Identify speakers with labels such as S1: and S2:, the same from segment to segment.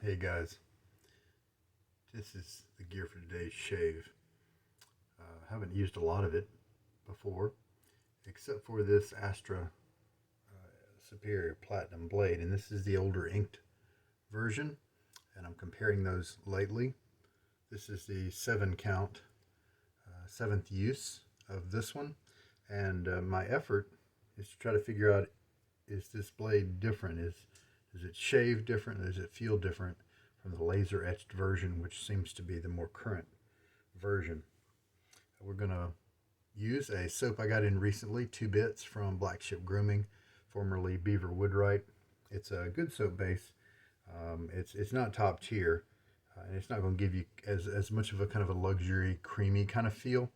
S1: Hey guys, this is the gear for today's shave. Haven't used a lot of it before, except for this Astra Superior Platinum blade, and this is the older inked version, and I'm comparing those lately. This is the 7 count, 7th use of this one, and my effort is to try to figure out, is this blade different? Does it shave different? Does it feel different from the laser etched version, which seems to be the more current version? We're going to use a soap I got in recently, 2 bits from Black Ship Grooming, formerly Beaver Woodwright. It's a good soap base. It's not top tier, and it's not going to give you as much of a kind of a luxury, creamy kind of feel,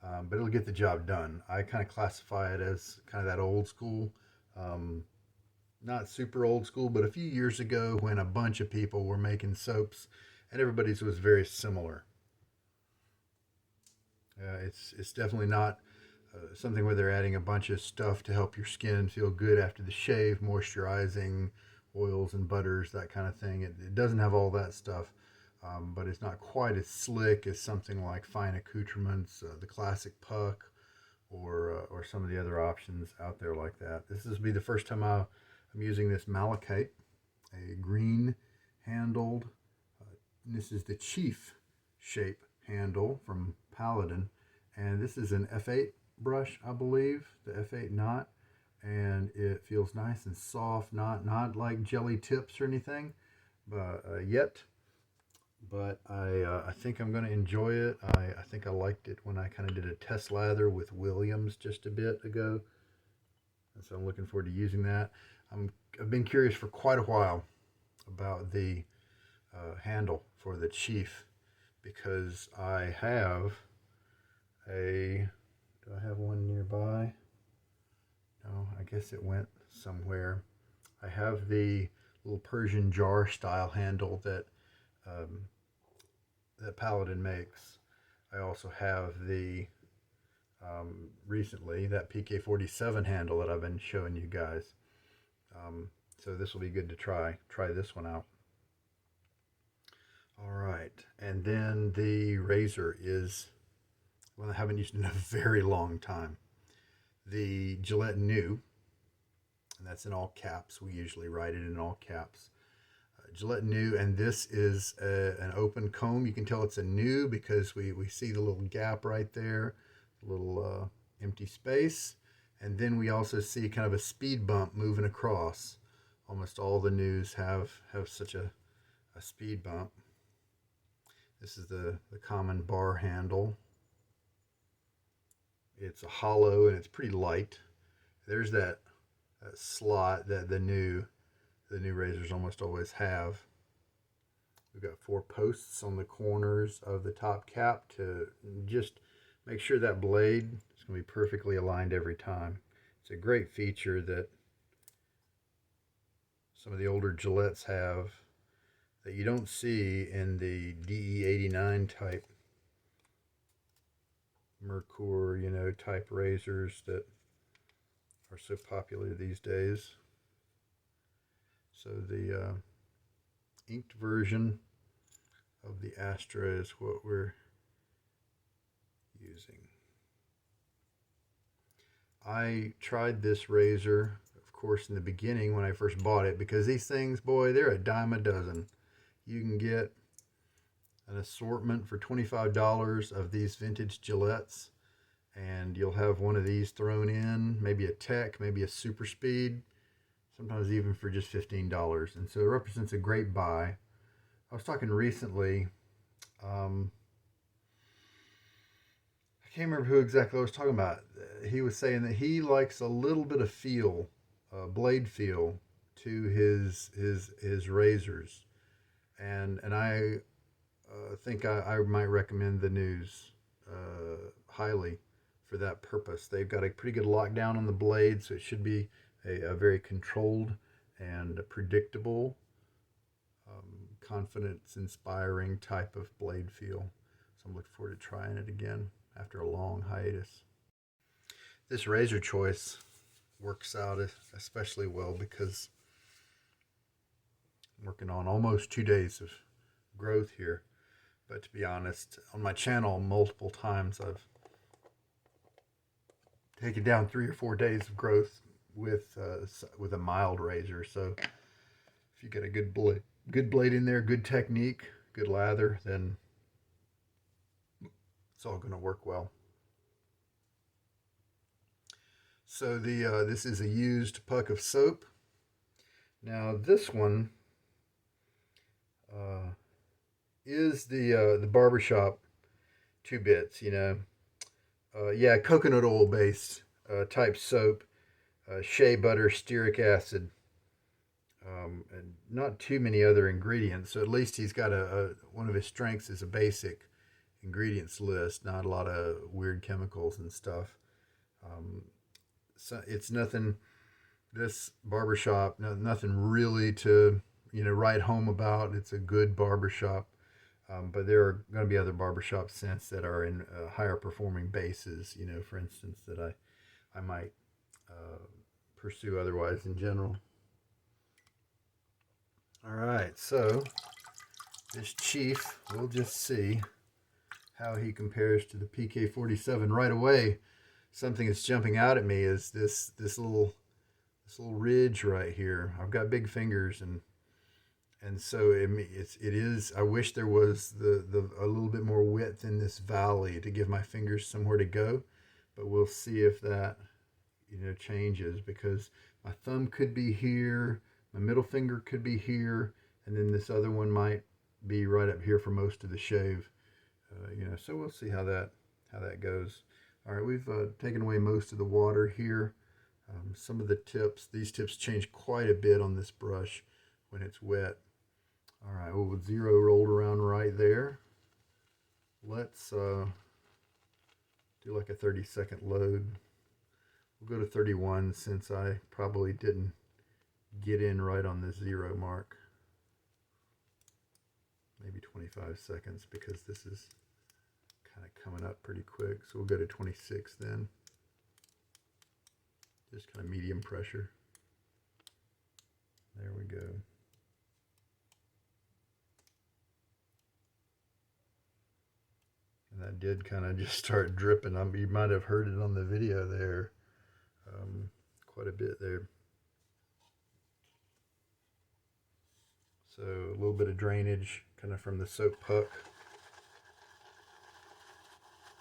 S1: but it'll get the job done. I kind of classify it as kind of that old school, not super old school, but a few years ago when a bunch of people were making soaps and everybody's was very similar. It's definitely not something where they're adding a bunch of stuff to help your skin feel good after the shave, moisturizing oils and butters, that kind of thing. It doesn't have all that stuff, but it's not quite as slick as something like Fine Accoutrements, the classic Puck, or some of the other options out there like that. This will be the first time I'm using this Malachite, a green handled. This is the Chief shape handle from Paladin, and this is an F8 brush, I believe, the F8 knot, and it feels nice and soft, not like jelly tips or anything, but I think I'm going to enjoy it. I think I liked it when I kind of did a test lather with Williams just a bit ago, and so I'm looking forward to using that. I've been curious for quite a while about the handle for the Chief, because I have do I have one nearby? No, I guess it went somewhere. I have the little Persian jar style handle that that Paladin makes. I also have the recently that PK47 handle that I've been showing you guys. So this will be good to try this one out. All right, and then the razor is one I haven't used in a very long time. The Gillette New, and that's in all caps. We usually write it in all caps. Gillette New, and this is an open comb. You can tell it's a new because we see the little gap right there, a little empty space, and then we also see kind of a speed bump moving across. Almost all the news have such a speed bump. This is the common bar handle. It's a hollow and it's pretty light. There's that slot that the new razors almost always have. We've got 4 posts on the corners of the top cap to just make sure that blade is going to be perfectly aligned every time. It's a great feature that some of the older Gillettes have that you don't see in the DE89 type Merkur, type razors that are so popular these days. So the inked version of the Astra is what we're using. I tried this razor, of course, in the beginning when I first bought it, because these things, boy, they're a dime a dozen. You can get an assortment for $25 of these vintage Gillettes, and you'll have one of these thrown in, maybe a Tech, maybe a Super Speed, sometimes even for just $15. And so it represents a great buy. I was talking recently, I can't remember who exactly I was talking about. He was saying that he likes a little bit of feel, blade feel, to his razors, and I think I might recommend the News highly for that purpose. They've got a pretty good lockdown on the blade, so it should be a very controlled and predictable, confidence-inspiring type of blade feel. So I'm looking forward to trying it again after a long hiatus. This razor choice works out especially well because I'm working on almost 2 days of growth here. But to be honest, on my channel multiple times I've taken down 3 or 4 days of growth with a mild razor. So if you get a good blade in there, good technique, good lather, then it's all going to work well. So this is a used puck of soap. Now this one is the barbershop 2-bits, you know. Yeah, coconut oil based type soap, shea butter, stearic acid, and not too many other ingredients. So at least he's got one of his strengths is a basic ingredients list, not a lot of weird chemicals and stuff. So it's nothing. This barbershop, nothing really to write home about. It's a good barbershop. But there are going to be other barbershop scents that are in higher performing bases, for instance, that I might pursue otherwise in general. All right, so this Chief, we'll just see how he compares to the PK47 right away. Something that's jumping out at me is this little ridge right here. I've got big fingers, and so it is. I wish there was a little bit more width in this valley to give my fingers somewhere to go, but we'll see if that changes, because my thumb could be here, my middle finger could be here, and then this other one might be right up here for most of the shave. So we'll see how that goes. All right, we've taken away most of the water here. Some of the tips, these tips change quite a bit on this brush when it's wet. All right, well, with 0 rolled around right there, let's do like a 30-second load. We'll go to 31 since I probably didn't get in right on the 0 mark. Maybe 25 seconds, because this is kind of coming up pretty quick. So we'll go to 26 then. Just kind of medium pressure. There we go. And that did kind of just start dripping. You might have heard it on the video there. Quite a bit there. So a little bit of drainage kind of from the soap puck.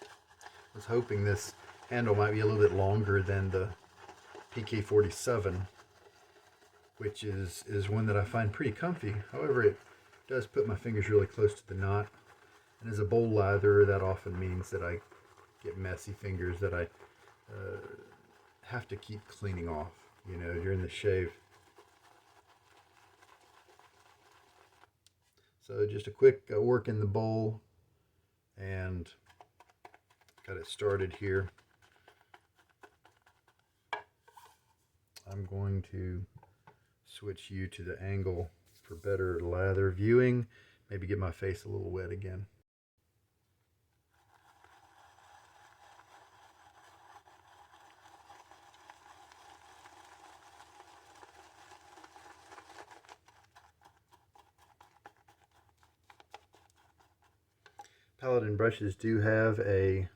S1: I was hoping this handle might be a little bit longer than the PK47, which is one that I find pretty comfy. However, it does put my fingers really close to the knot. And as a bowl latherer, that often means that I get messy fingers that I have to keep cleaning off, during the shave. So just a quick work in the bowl, and got it started here. I'm going to switch you to the angle for better lather viewing. Maybe get my face a little wet again. Paladin brushes do have a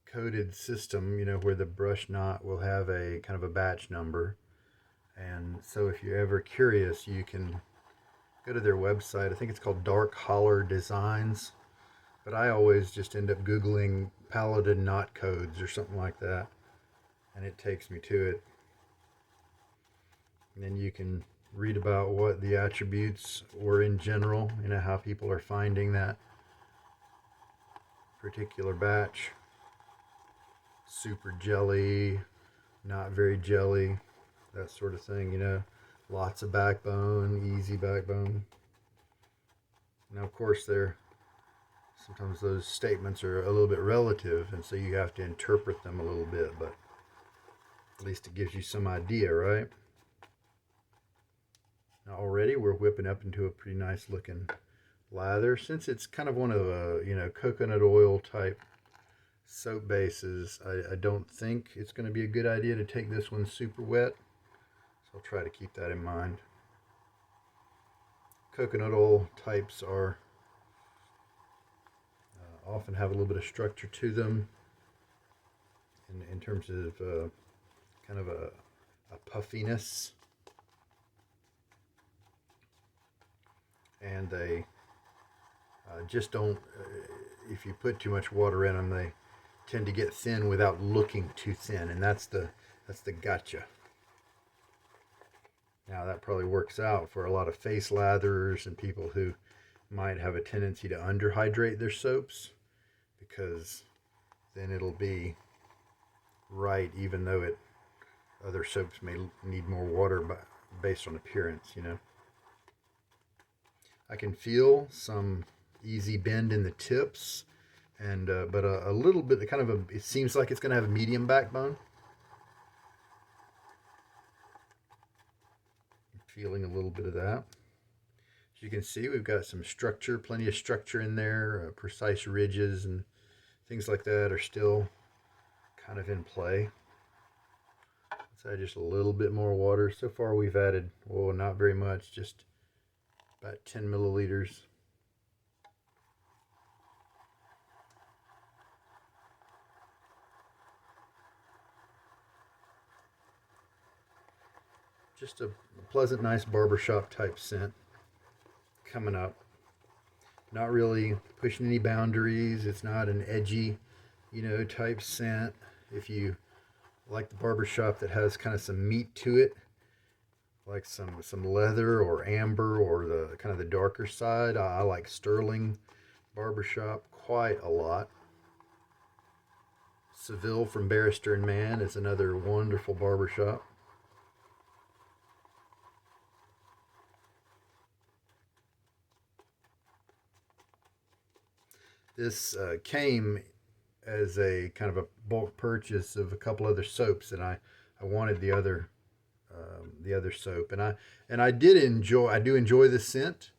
S1: coded system, where the brush knot will have a kind of a batch number. And so if you're ever curious, you can go to their website. I think it's called Dark Holler Designs. But I always just end up Googling Paladin knot codes or something like that, and it takes me to it. And then you can read about what the attributes were in general, how people are finding that particular batch. Super jelly, not very jelly, that sort of thing, lots of backbone, easy backbone. Now, of course, sometimes those statements are a little bit relative, and so you have to interpret them a little bit, but at least it gives you some idea, right? Now already we're whipping up into a pretty nice looking lather. Since it's kind of one of the, coconut oil type soap bases, I don't think it's going to be a good idea to take this one super wet. So I'll try to keep that in mind. coconut oil types are often have a little bit of structure to them in terms of kind of a puffiness, and they just don't, if you put too much water in them, they tend to get thin without looking too thin, and that's the gotcha. Now that probably works out for a lot of face latherers and people who might have a tendency to underhydrate their soaps, because then it'll be right, even though other soaps may need more water based on appearance, you know. I can feel some easy bend in the tips, and but a little bit, it seems like it's going to have a medium backbone. I'm feeling a little bit of that. As you can see, we've got some structure, plenty of structure in there. Precise ridges and things like that are still kind of in play. Let's add just a little bit more water. So far we've added, well, not very much, just about 10 milliliters. Just a pleasant, nice barbershop type scent coming up. Not really pushing any boundaries. It's not an edgy, type scent. If you like the barbershop that has kind of some meat to it, like some leather or amber or the kind of the darker side, I like Sterling barbershop quite a lot. Seville from Barrister and Mann is another wonderful barbershop. This came as a kind of a bulk purchase of a couple other soaps, and I wanted the other soap, and I do enjoy the scent,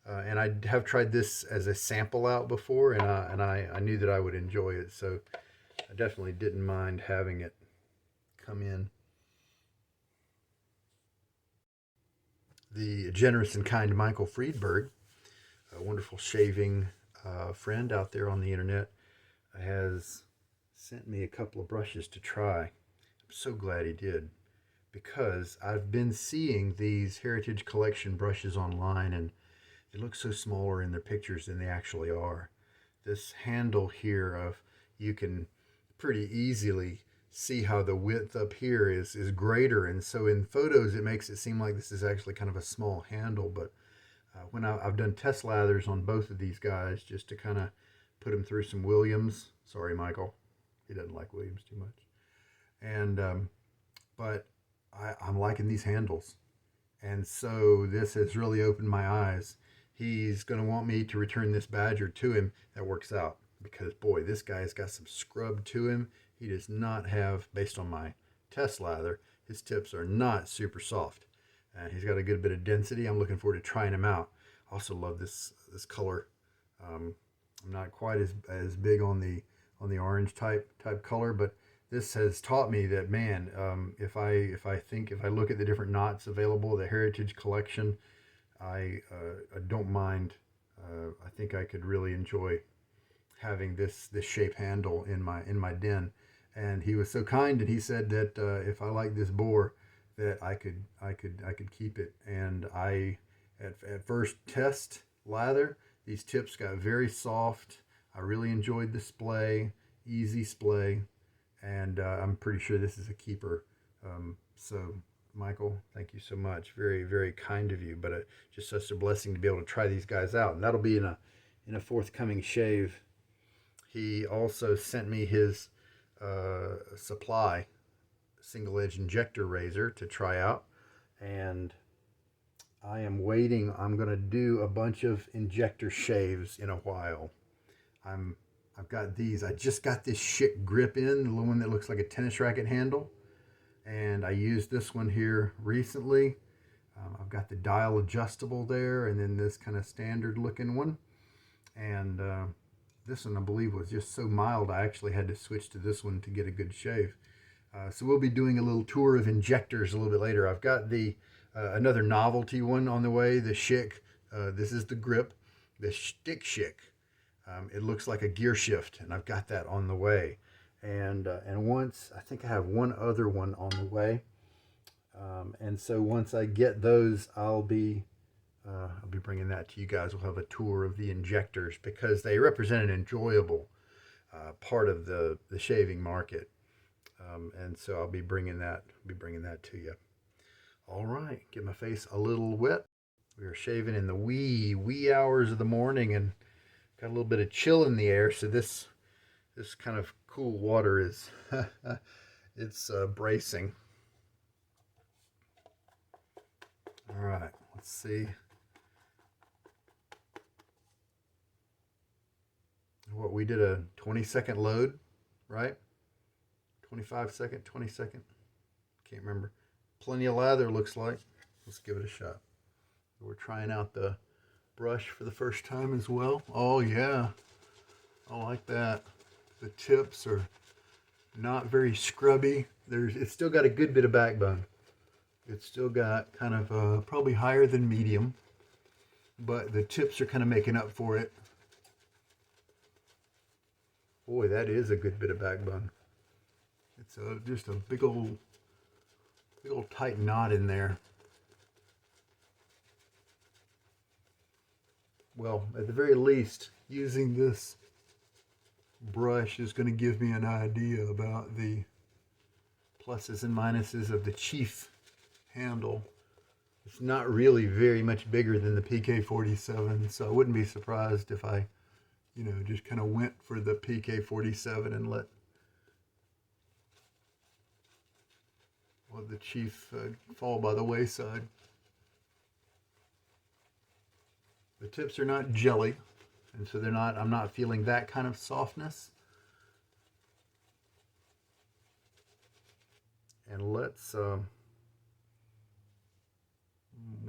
S1: and I have tried this as a sample out before, and I knew that I would enjoy it, so I definitely didn't mind having it come in. The generous and kind Michael Friedberg, a wonderful shaving friend out there on the internet, has sent me a couple of brushes to try. I'm so glad he did, because I've been seeing these Heritage Collection brushes online, and they look so smaller in their pictures than they actually are. This handle here, you can pretty easily see how the width up here is greater, and so in photos it makes it seem like this is actually kind of a small handle, but when I've done test lathers on both of these guys just to kind of put them through some Williams. Sorry, Michael. He doesn't like Williams too much. And but I'm liking these handles. And so this has really opened my eyes. He's going to want me to return this Badger to him. That works out, because, boy, this guy's got some scrub to him. He does not have, based on my test lather, his tips are not super soft. He's got a good bit of density. I'm looking forward to trying him out. I also love this color. I'm not quite as big on the orange type color, but this has taught me that, man, if I look at the different knots available, the Heritage Collection, I don't mind. I think I could really enjoy having this shape handle in my den. And he was so kind, and he said that if I like this bore, that I could keep it. And at first test lather, these tips got very soft. I really enjoyed the splay, easy splay, and I'm pretty sure this is a keeper. So Michael, thank you so much. Very, very kind of you, but just such a blessing to be able to try these guys out, and that'll be in a forthcoming shave. He also sent me his supply single edge injector razor to try out, and I am waiting. I'm going to do a bunch of injector shaves in a while. I've got these. I just got this Schick grip in, the one that looks like a tennis racket handle, and I used this one here recently. I've got the dial adjustable there, and then this kind of standard looking one, and this one I believe was just so mild I actually had to switch to this one to get a good shave. So we'll be doing a little tour of injectors a little bit later. I've got the another novelty one on the way, the Schick This is the grip, the stick shick. It looks like a gear shift, and I've got that on the way. And once, I think I have one other one on the way. And so once I get those, I'll be bringing that to you guys. We'll have a tour of the injectors because they represent an enjoyable part of the shaving market. And so I'll be bringing that to you. All right, get my face a little wet. We are shaving in the wee hours of the morning and got a little bit of chill in the air. So this kind of cool water is it's bracing. All right, let's see. What, we did a 20-second load, right? 25-second, 20-second. Can't remember. Plenty of lather, looks like. Let's give it a shot. We're trying out the brush for the first time as well. Oh yeah, I like that. The tips are not very scrubby. It's still got a good bit of backbone. It's still got kind of probably higher than medium, but the tips are kind of making up for it. Boy, that is a good bit of backbone. It's just a big old tight knot in there. Well, at the very least, using this brush is going to give me an idea about the pluses and minuses of the Chief handle. It's not really very much bigger than the PK47, so I wouldn't be surprised if I, just kind of went for the PK47 and let the Chief fall by the wayside. The tips are not jelly, and so I'm not feeling that kind of softness. And I'm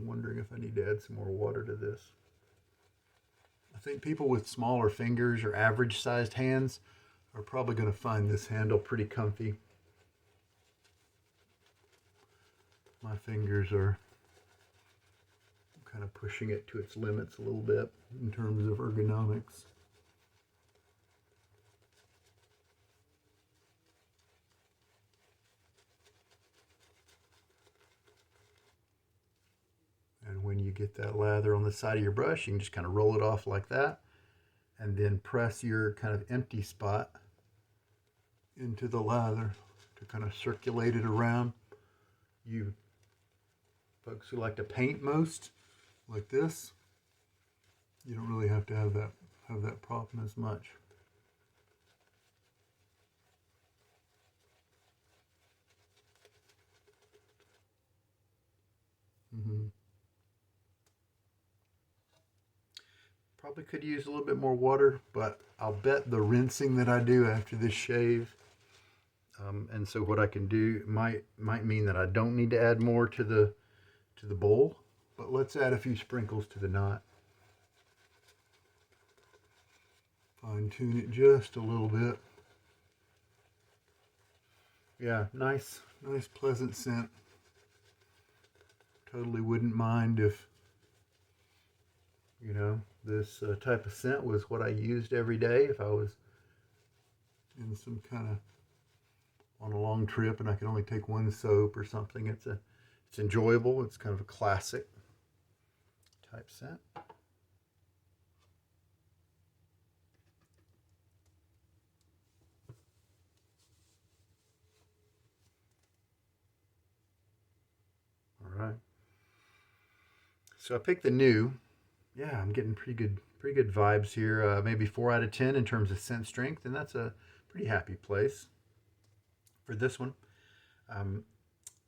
S1: wondering if I need to add some more water to this. I think people with smaller fingers or average sized hands are probably going to find this handle pretty comfy. My fingers are kind of pushing it to its limits a little bit in terms of ergonomics. And when you get that lather on the side of your brush, you can just kind of roll it off like that and then press your kind of empty spot into the lather to kind of circulate it around. You folks who like to paint most, like this, you don't really have to have that problem as much. Probably could use a little bit more water, but I'll bet the rinsing that I do after this shave, and so what I can do might mean that I don't need to add more to the bowl, but let's add a few sprinkles to the knot. Fine tune it just a little bit. Yeah, nice pleasant scent. Totally wouldn't mind if, this type of scent was what I used every day if I was in some kind of on a long trip and I could only take one soap or something. It's enjoyable. It's kind of a classic type scent. All right. So I picked the new. Yeah, I'm getting pretty good vibes here. Maybe 4 out of 10 in terms of scent strength, and that's a pretty happy place for this one.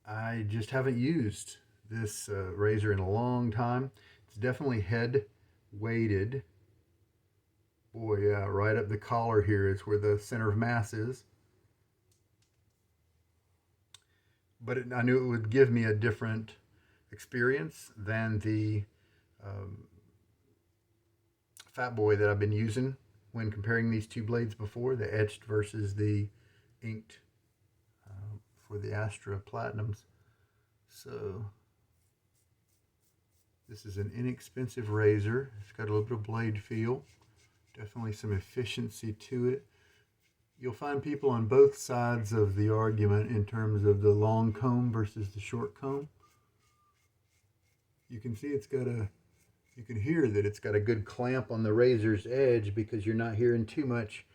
S1: I just haven't used this razor in a long time. It's definitely head weighted. Boy, yeah, right up the collar here is where the center of mass is. But I knew it would give me a different experience than the Fat Boy that I've been using when comparing these two blades before, the etched versus the inked for the Astra Platinums. So This is an inexpensive razor. It's got a little bit of blade feel. Definitely some efficiency to it. You'll find people on both sides of the argument in terms of the long comb versus the short comb. You can see it's got a, you can hear that it's got a good clamp on the razor's edge because you're not hearing too much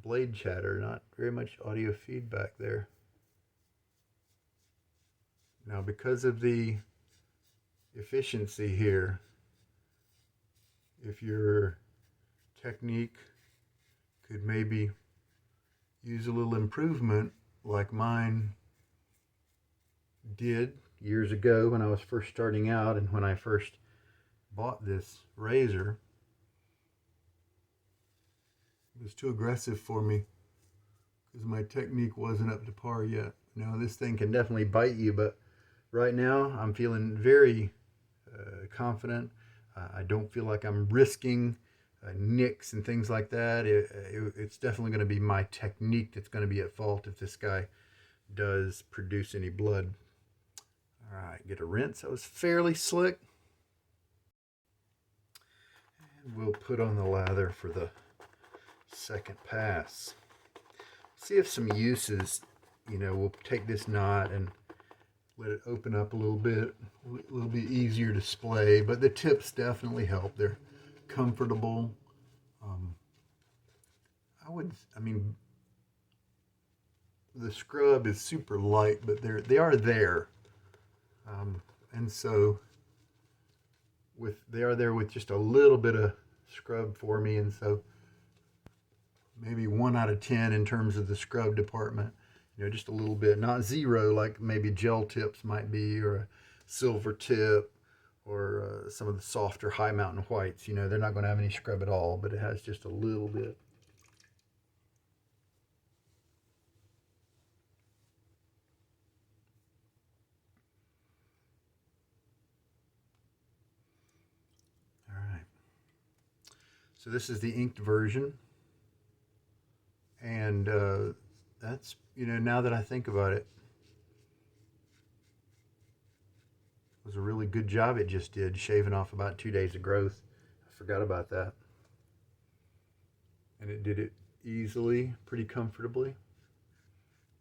S1: blade chatter, not very much audio feedback there. Now, because of the efficiency here, if your technique could maybe use a little improvement like mine did years ago when I was first starting out and when I first bought this razor, it was too aggressive for me because my technique wasn't up to par yet. Now this thing can definitely bite you, but right now I'm feeling very confident. I don't feel like I'm risking nicks and things like that. It's definitely going to be my technique that's going to be at fault if this guy does produce any blood. All right, get a rinse. That was fairly slick. And we'll put on the lather for the second pass. See if some uses, we'll take this knot and let it open up a little bit easier to splay, but the tips definitely help. They're comfortable. The scrub is super light, but they are there. And so they are there with just a little bit of scrub for me, and so maybe 1 out of 10 in terms of the scrub department. Just a little bit, not zero like maybe gel tips might be, or a silver tip, or some of the softer high mountain whites. They're not going to have any scrub at all, but it has just a little bit. All right. So this is the inked version. And that's, now that I think about it, was a really good job it just did, shaving off about 2 days of growth. I forgot about that. And it did it easily, pretty comfortably.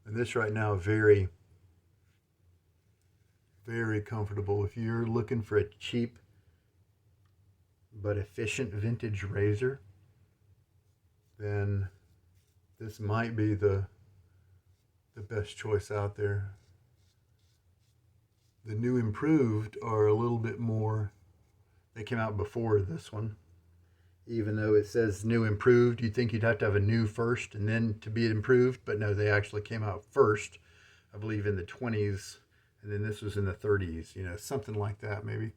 S1: And this right now, very, very comfortable. If you're looking for a cheap but efficient vintage razor, then this might be the best choice out there. The new improved are a little bit more, they came out before this one. Even though it says new improved, you'd think you'd have to have a new first and then to be improved, but no, they actually came out first, I believe in the 20s, and then this was in the 30s, something like that maybe.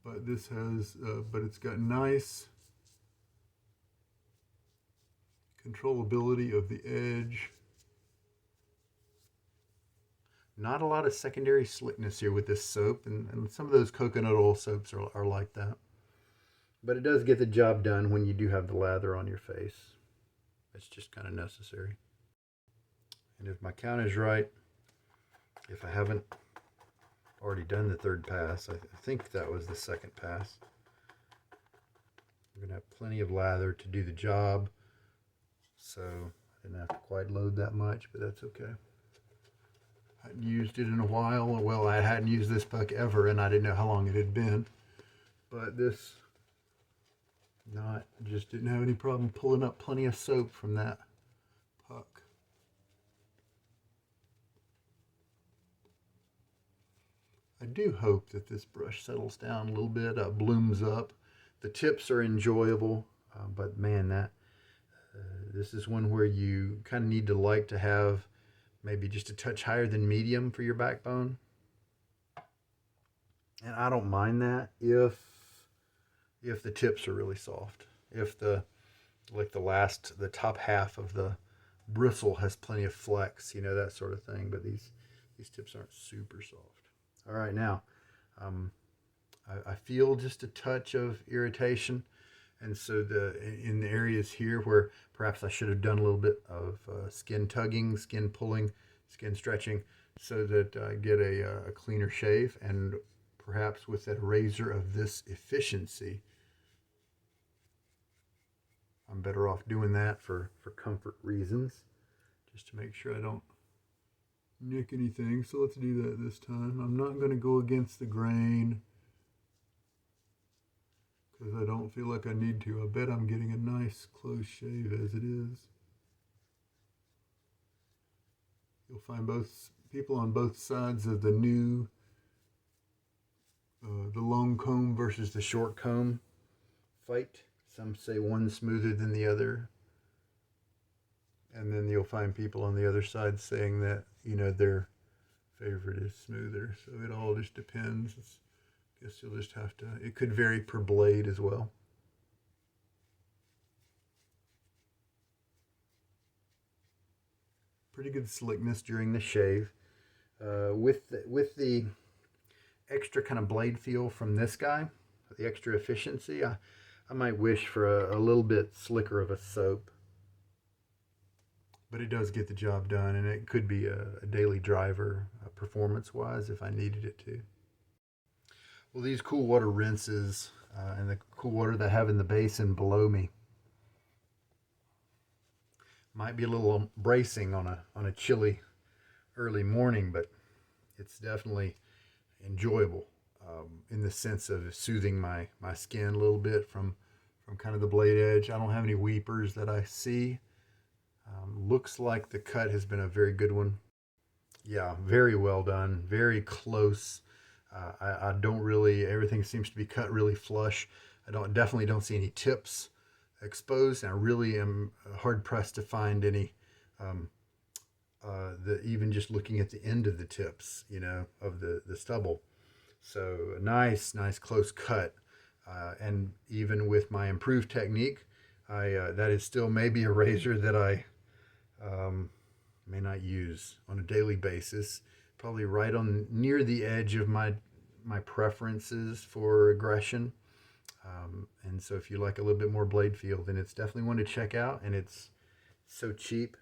S1: But this has, but it's got nice controllability of the edge. Not a lot of secondary slickness here with this soap, and some of those coconut oil soaps are like that. But it does get the job done when you do have the lather on your face. It's just kind of necessary. And if my count is right, if I haven't already done the third pass, I think that was the second pass. I'm going to have plenty of lather to do the job. So I didn't have to quite load that much, but that's okay. I hadn't used it in a while. Well, I hadn't used this puck ever, and I didn't know how long it had been. But this knot just didn't have any problem pulling up plenty of soap from that puck. I do hope that this brush settles down a little bit, blooms up. The tips are enjoyable, but man, this is one where you kind of need to like to have maybe just a touch higher than medium for your backbone. And I don't mind that if the tips are really soft. If the top half of the bristle has plenty of flex, that sort of thing. But these tips aren't super soft. All right, now I feel just a touch of irritation. And so in the areas here where perhaps I should have done a little bit of skin tugging, skin pulling, skin stretching, so that I get a cleaner shave, and perhaps with a razor of this efficiency, I'm better off doing that for comfort reasons, just to make sure I don't nick anything. So let's do that this time. I'm not going to go against the grain because I don't feel like I need to. I bet I'm getting a nice close shave as it is. You'll find both people on both sides of the new, the long comb versus the short comb fight. Some say one's smoother than the other. And then you'll find people on the other side saying that, their favorite is smoother. So it all just depends. I guess you'll just have to, it could vary per blade as well. Pretty good slickness during the shave. With the extra kind of blade feel from this guy, the extra efficiency, I might wish for a little bit slicker of a soap. But it does get the job done, and it could be a daily driver performance-wise if I needed it to. Well, these cool water rinses and the cool water that I have in the basin below me might be a little bracing on a chilly early morning, but it's definitely enjoyable in the sense of soothing my skin a little bit from kind of the blade edge. I don't have any weepers that I see. Looks like the cut has been a very good one. Yeah, very well done, very close. I don't really, everything seems to be cut really flush. Definitely don't see any tips exposed, and I really am hard pressed to find any, even just looking at the end of the tips, of the stubble. So a nice close cut. And even with my improved technique, that is still maybe a razor that I may not use on a daily basis. Probably right on near the edge of my preferences for aggression. And so if you like a little bit more blade feel, then it's definitely one to check out. And it's so cheap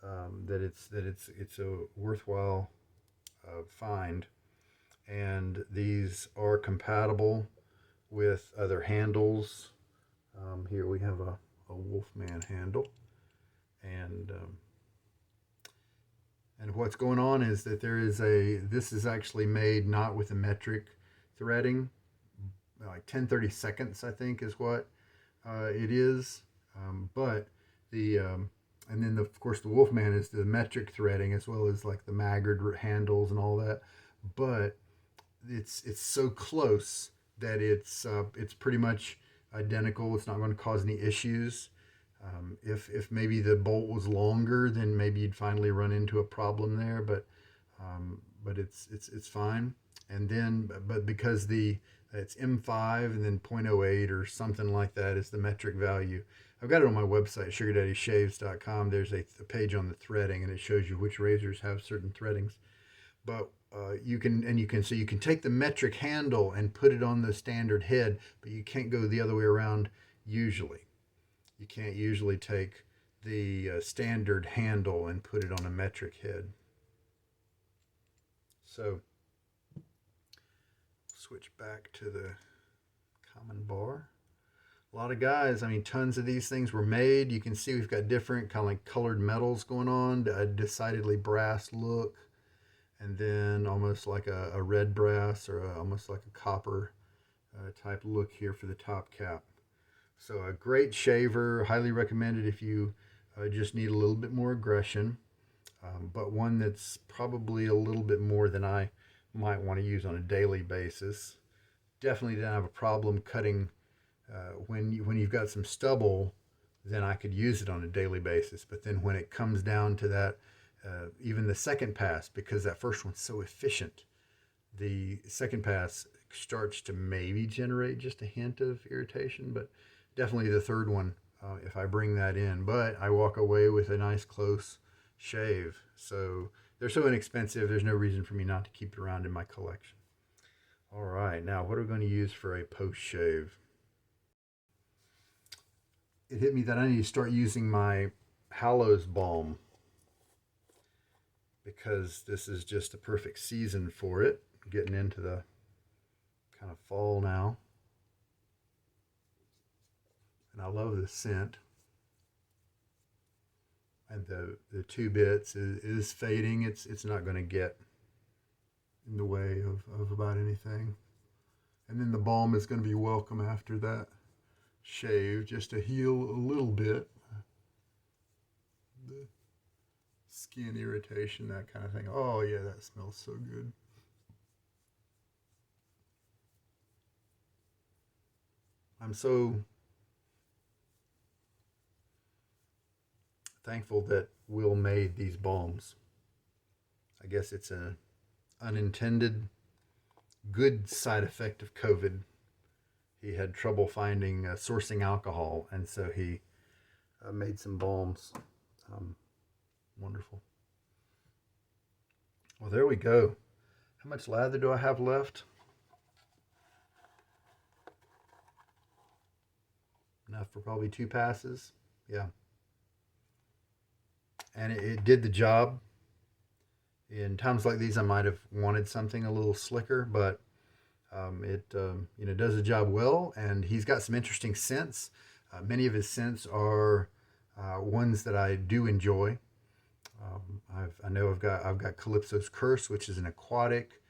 S1: that it's a worthwhile find. And these are compatible with other handles. Here we have a Wolfman handle, and what's going on is that this is actually made not with a metric threading, like 10/32 I think is what it is, but and then of course the Wolfman is the metric threading as well as like the Maggard handles and all that, but it's so close that it's pretty much identical. It's not going to cause any issues. If maybe the bolt was longer, then maybe you'd finally run into a problem there. But it's fine. And then but because it's M5 and then 0.08 or something like that is the metric value. I've got it on my website, sugardaddyshaves.com. There's a page on the threading, and it shows you which razors have certain threadings. But you can take the metric handle and put it on the standard head, but you can't go the other way around usually. You can't usually take the standard handle and put it on a metric head. So switch back to the common bar. A lot of guys, tons of these things were made. You can see we've got different kind of like colored metals going on, a decidedly brass look, and then almost like a red brass or almost like a copper type look here for the top cap. So a great shaver, highly recommended if you just need a little bit more aggression, but one that's probably a little bit more than I might want to use on a daily basis. Definitely didn't have a problem cutting when you've got some stubble, then I could use it on a daily basis. But then when it comes down to that, even the second pass, because that first one's so efficient, the second pass starts to maybe generate just a hint of irritation, but definitely the third one, if I bring that in. But I walk away with a nice close shave. So they're so inexpensive, there's no reason for me not to keep it around in my collection. All right, now what are we going to use for a post-shave? It hit me that I need to start using my Hallows balm. because this is just a perfect season for it. Getting into the kind of fall now. And I love the scent. And the 2 bits is fading. It's not going to get in the way of about anything. And then the balm is going to be welcome after that shave, just to heal a little bit. The skin irritation, that kind of thing. Oh yeah, that smells so good. I'm so thankful that Will made these balms. I guess it's an unintended good side effect of COVID. He had trouble finding sourcing alcohol, and so he made some balms. Wonderful. Well, there we go. How much lather do I have left? Enough for probably 2 passes. Yeah. And it did the job. In times like these, I might have wanted something a little slicker, but it does the job well. And he's got some interesting scents. Many of his scents are ones that I do enjoy. I've got Calypso's Curse, which is an aquatic.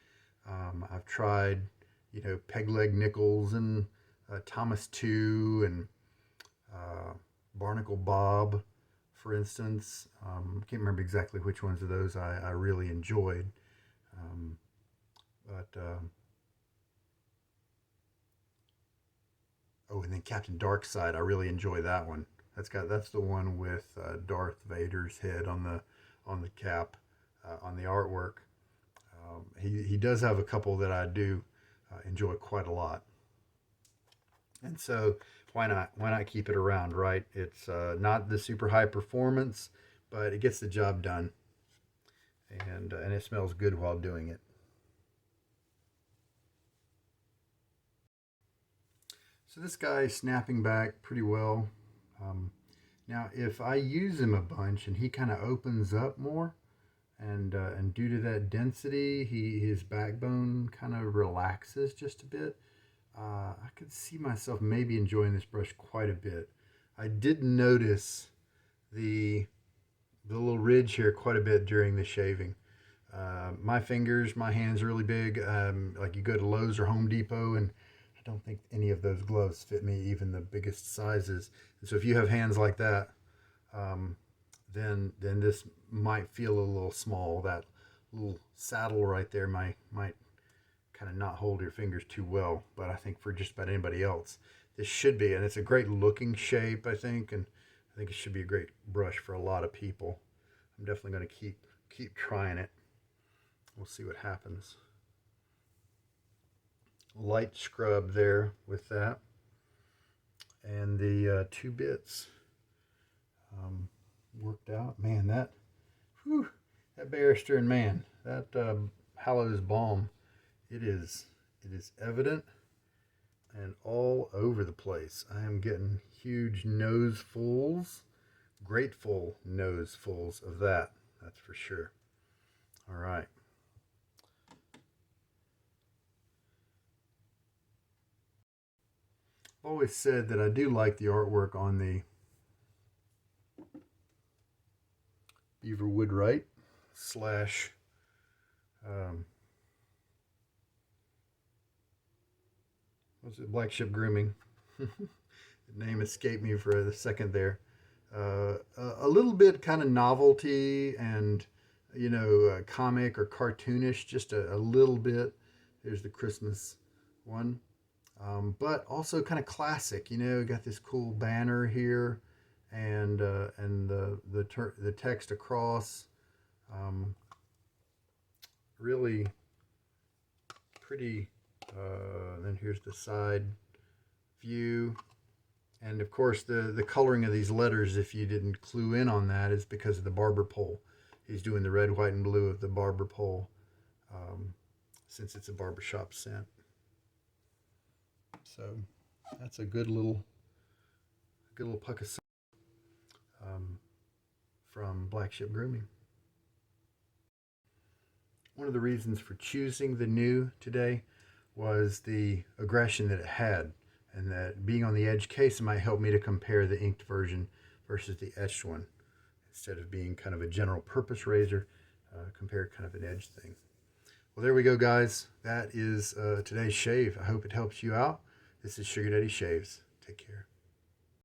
S1: I've tried, Peg Leg Nichols and Thomas Two and Barnacle Bob, for instance. I can't remember exactly which ones of those I really enjoyed. Oh, and then Captain Darkside, I really enjoy that one. That's the one with Darth Vader's head on the cap on the artwork. He does have a couple that I do enjoy quite a lot, and so why not keep it around, right? It's not the super high performance, but it gets the job done, and it smells good while doing it. So this guy is snapping back pretty well. Now, if I use him a bunch and he kind of opens up more, and due to that density, his backbone kind of relaxes just a bit. I could see myself maybe enjoying this brush quite a bit. I did notice the little ridge here quite a bit during the shaving. My hands are really big. Like you go to Lowe's or Home Depot, and I don't think any of those gloves fit me, even the biggest sizes. And so if you have hands like that, then this might feel a little small. That little saddle right there might kind of not hold your fingers too well. But I think for just about anybody else, this should be, and it's a great looking shape, I think, and I think it should be a great brush for a lot of people. I'm definitely going to keep trying it. We'll see what happens. Light scrub there with that, and the 2 bits worked out. Man, that Barrister and Mann, that Hallows balm, it is evident and all over the place. I am getting huge nosefuls, grateful nosefuls of that. That's for sure. All right. I've always said that I do like the artwork on the Beaver Woodwright slash what's it, Black Ship Grooming. The name escaped me for a second there. A little bit kind of novelty and comic or cartoonish, just a little bit. There's the Christmas one, but also kind of classic. Got this cool banner here, and the text across. Really pretty. Then here's the side view. And of course, the coloring of these letters, if you didn't clue in on that, is because of the barber pole. He's doing the red, white, and blue of the barber pole, since it's a barbershop scent. So that's a good little puck of from Black Ship Grooming. one of the reasons for choosing the new today was the aggression that it had, and that being on the edge case might help me to compare the inked version versus the etched one. Instead of being kind of a general purpose razor, compare kind of an edge thing. Well, there we go, guys. That is today's shave. I hope it helps you out. This is Sugar Daddy Shaves. Take care.